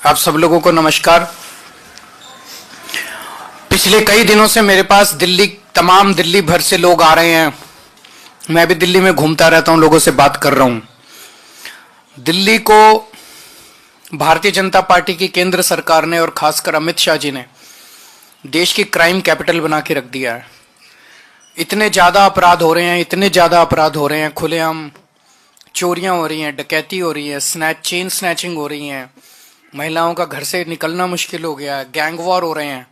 आप सब लोगों को नमस्कार। पिछले कई दिनों से मेरे पास दिल्ली भर से लोग आ रहे हैं। मैं भी दिल्ली में घूमता रहता हूं, लोगों से बात कर रहा हूं। दिल्ली को भारतीय जनता पार्टी की केंद्र सरकार ने और खासकर अमित शाह जी ने देश की क्राइम कैपिटल बना के रख दिया है। इतने ज्यादा अपराध हो रहे हैं, खुलेआम चोरियां हो रही हैं, डकैती हो रही है, चेन स्नैचिंग हो रही है, महिलाओं का घर से निकलना मुश्किल हो गया है, गैंग वॉर हो रहे हैं।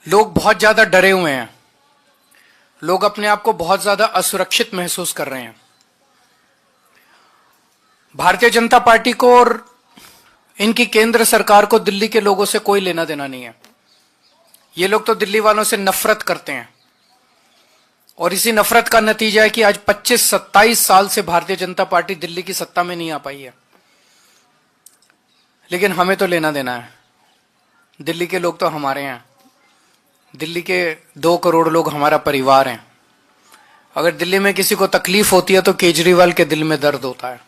लोग बहुत ज्यादा डरे हुए हैं, लोग अपने आप को बहुत ज्यादा असुरक्षित महसूस कर रहे हैं। भारतीय जनता पार्टी को और इनकी केंद्र सरकार को दिल्ली के लोगों से कोई लेना देना नहीं है। ये लोग तो दिल्ली वालों से नफरत करते हैं और इसी नफरत का नतीजा है कि आज 25-27 साल से भारतीय जनता पार्टी दिल्ली की सत्ता में नहीं आ पाई है। लेकिन हमें तो लेना देना है। दिल्ली के लोग तो हमारे हैं, दिल्ली के 2 करोड़ लोग हमारा परिवार हैं। अगर दिल्ली में किसी को तकलीफ होती है तो केजरीवाल के दिल में दर्द होता है,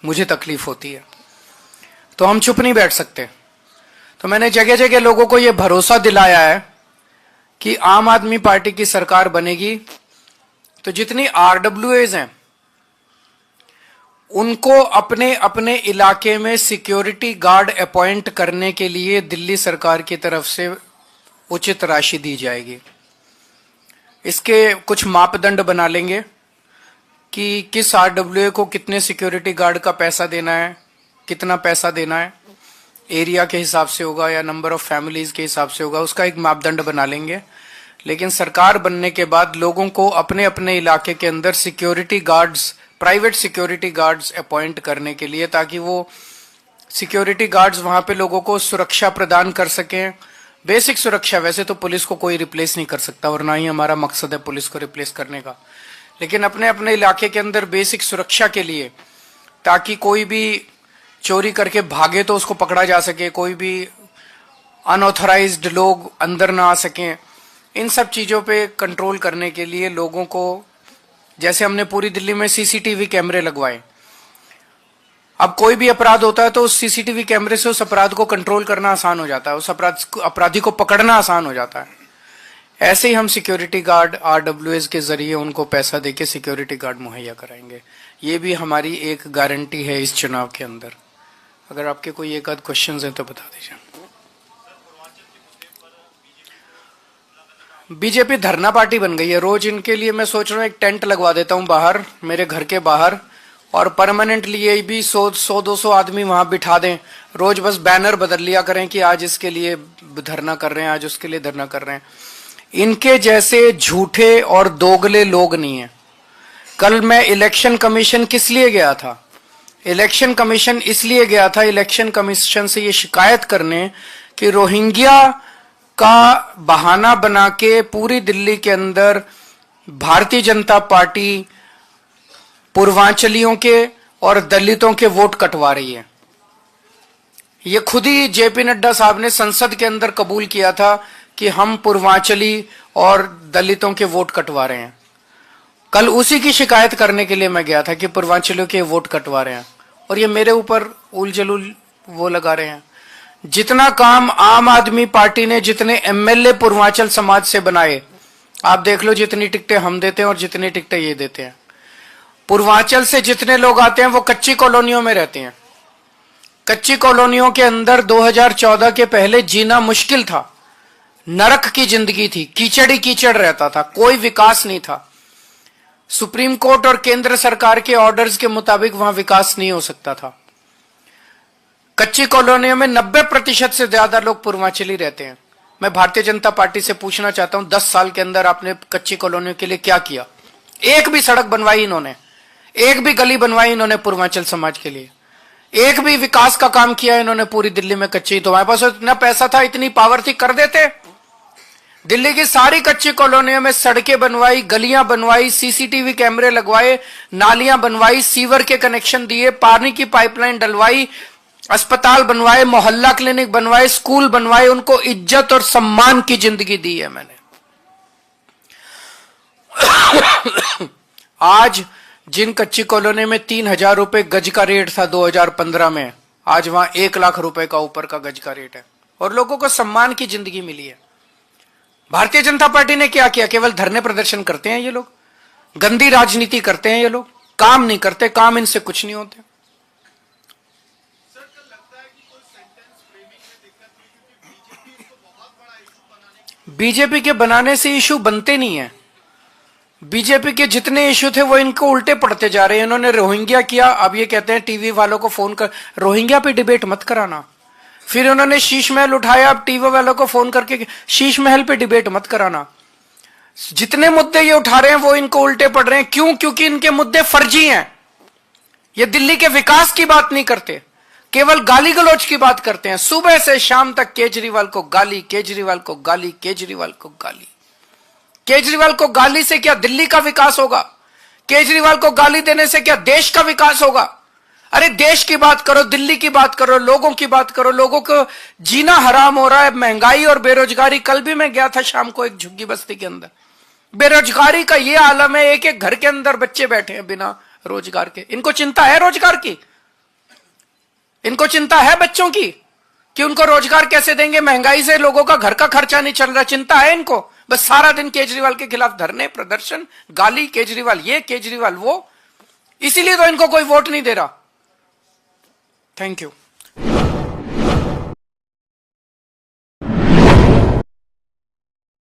मुझे तकलीफ होती है, तो हम चुप नहीं बैठ सकते। तो मैंने जगह जगह लोगों को यह भरोसा दिलाया है कि आम आदमी पार्टी की सरकार बनेगी तो जितनी आरडब्ल्यूएज हैं उनको अपने अपने इलाके में सिक्योरिटी गार्ड अपॉइंट करने के लिए दिल्ली सरकार की तरफ से उचित राशि दी जाएगी। इसके कुछ मापदंड बना लेंगे कि किस आरडब्ल्यूए को कितने सिक्योरिटी गार्ड का पैसा देना है, कितना पैसा देना है, एरिया के हिसाब से होगा या नंबर ऑफ फैमिलीज के हिसाब से होगा, उसका एक मापदंड बना लेंगे। लेकिन सरकार बनने के बाद लोगों को अपने अपने इलाके के अंदर security guards, private security guards appoint करने के लिए, ताकि वो सिक्योरिटी गार्ड्स वहां पे लोगों को सुरक्षा प्रदान कर सकें। बेसिक सुरक्षा, वैसे तो पुलिस को कोई रिप्लेस नहीं कर सकता और ना ही हमारा मकसद है पुलिस को रिप्लेस करने का, लेकिन अपने अपने इलाके के अंदर बेसिक सुरक्षा के लिए, ताकि कोई भी चोरी करके भागे तो उसको पकड़ा जा सके, कोई भी अनऑथराइज्ड लोग अंदर ना आ सकें। इन सब चीजों पे कंट्रोल करने के लिए लोगों को, जैसे हमने पूरी दिल्ली में सीसीटीवी कैमरे लगवाए, अब कोई भी अपराध होता है तो उस सीसीटीवी कैमरे से उस अपराध को कंट्रोल करना आसान हो जाता है, उस अपराधी को पकड़ना आसान हो जाता है। ऐसे ही हम सिक्योरिटी गार्ड आरडब्ल्यूएस के जरिए उनको पैसा देके सिक्योरिटी गार्ड मुहैया कराएंगे। ये भी हमारी एक गारंटी है इस चुनाव के अंदर। अगर आपके कोई एक आध क्वेश्चन हैं तो बता दीजिए। बीजेपी धरना पार्टी बन गई है। रोज इनके लिए मैं सोच रहा हूँ एक टेंट लगवा देता हूँ बाहर, मेरे घर के बाहर, और परमानेंटली ये भी 100-200 आदमी वहां बिठा दें। रोज बस बैनर बदल लिया करें कि आज इसके लिए धरना कर रहे हैं, आज उसके लिए धरना कर रहे हैं। इनके जैसे झूठे और दोगले लोग नहीं है। कल मैं इलेक्शन कमीशन किस लिए गया था? इलेक्शन कमीशन इसलिए गया था, इलेक्शन कमीशन से ये शिकायत करने कि रोहिंग्या का बहाना बना के पूरी दिल्ली के अंदर भारतीय जनता पार्टी पूर्वांचलियों के और दलितों के वोट कटवा रही है। ये खुद ही जेपी नड्डा साहब ने संसद के अंदर कबूल किया था कि हम पूर्वांचली और दलितों के वोट कटवा रहे हैं। कल उसी की शिकायत करने के लिए मैं गया था कि पूर्वांचलियों के वोट कटवा रहे हैं, और ये मेरे ऊपर उलझुल वो लगा रहे हैं। जितना काम आम आदमी पार्टी ने, जितने एमएलए पूर्वांचल समाज से बनाए, आप देख लो जितनी टिकटें हम देते हैं और जितनी टिकटें ये देते हैं। पूर्वांचल से जितने लोग आते हैं वो कच्ची कॉलोनियों में रहते हैं। कच्ची कॉलोनियों के अंदर 2014 के पहले जीना मुश्किल था, नरक की जिंदगी थी, कीचड़ ही कीचड़ रहता था, कोई विकास नहीं था। सुप्रीम कोर्ट और केंद्र सरकार के ऑर्डर्स के मुताबिक वहां विकास नहीं हो सकता था। कच्ची कॉलोनियों में 90% से ज्यादा लोग पूर्वांचली रहते हैं। मैं भारतीय जनता पार्टी से पूछना चाहता हूं, 10 साल के अंदर आपने कच्ची कॉलोनियों के लिए क्या किया? एक भी सड़क बनवाई इन्होंने, एक भी गली बनवाई इन्होंने पूर्वांचल समाज के लिए, एक भी विकास का काम किया इन्होंने पूरी दिल्ली में? कच्ची, तो हमारे पास इतना पैसा था, इतनी पावर थी, कर देते। दिल्ली की सारी कच्ची कॉलोनियों में सड़कें बनवाई, गलियां बनवाई, सीसीटीवी कैमरे लगवाए, नालियां बनवाई, सीवर के कनेक्शन दिए, पानी की पाइपलाइन डलवाई, अस्पताल बनवाए, मोहल्ला क्लिनिक बनवाए, स्कूल बनवाए, उनको इज्जत और सम्मान की जिंदगी दी है मैंने। आज जिन कच्ची कॉलोनी में 3,000 रुपए गज का रेट था 2015 में, आज वहां 1 लाख रुपए का ऊपर का गज का रेट है और लोगों को सम्मान की जिंदगी मिली है। भारतीय जनता पार्टी ने क्या किया? केवल धरने प्रदर्शन करते हैं ये लोग, गंदी राजनीति करते हैं ये लोग, काम नहीं करते, काम इनसे कुछ नहीं होते। बीजेपी के बनाने से इशू बनते नहीं है। बीजेपी के जितने इशू थे वो इनको उल्टे पड़ते जा रहे हैं। इन्होंने रोहिंग्या किया, अब ये कहते हैं टीवी वालों को फोन कर रोहिंग्या पे डिबेट मत कराना। फिर उन्होंने शीश महल उठाया, अब टीवी वालों को फोन करके शीश महल पे डिबेट मत कराना। जितने मुद्दे ये उठा रहे हैं वो इनको उल्टे पड़ रहे हैं। क्यों? क्योंकि इनके मुद्दे फर्जी हैं। ये दिल्ली के विकास की बात नहीं करते, केवल गाली गलौज की बात करते हैं। सुबह से शाम तक केजरीवाल को गाली, केजरीवाल को गाली, केजरीवाल को गाली। केजरीवाल को गाली से क्या दिल्ली का विकास होगा? केजरीवाल को गाली देने से क्या देश का विकास होगा? अरे देश की बात करो, दिल्ली की बात करो, लोगों की बात करो। लोगों को जीना हराम हो रहा है, महंगाई और बेरोजगारी। कल भी मैं गया था शाम को एक झुग्गी बस्ती के अंदर, बेरोजगारी का ये आलम है। एक एक घर के अंदर बच्चे बैठे हैं बिना रोजगार के। इनको चिंता है रोजगार की? इनको चिंता है बच्चों की कि उनको रोजगार कैसे देंगे? महंगाई से लोगों का घर का खर्चा नहीं चल रहा, चिंता है इनको? बस सारा दिन केजरीवाल के खिलाफ धरने, प्रदर्शन, गाली, केजरीवाल ये, केजरीवाल वो। इसीलिए तो इनको कोई वोट नहीं दे रहा। Thank you.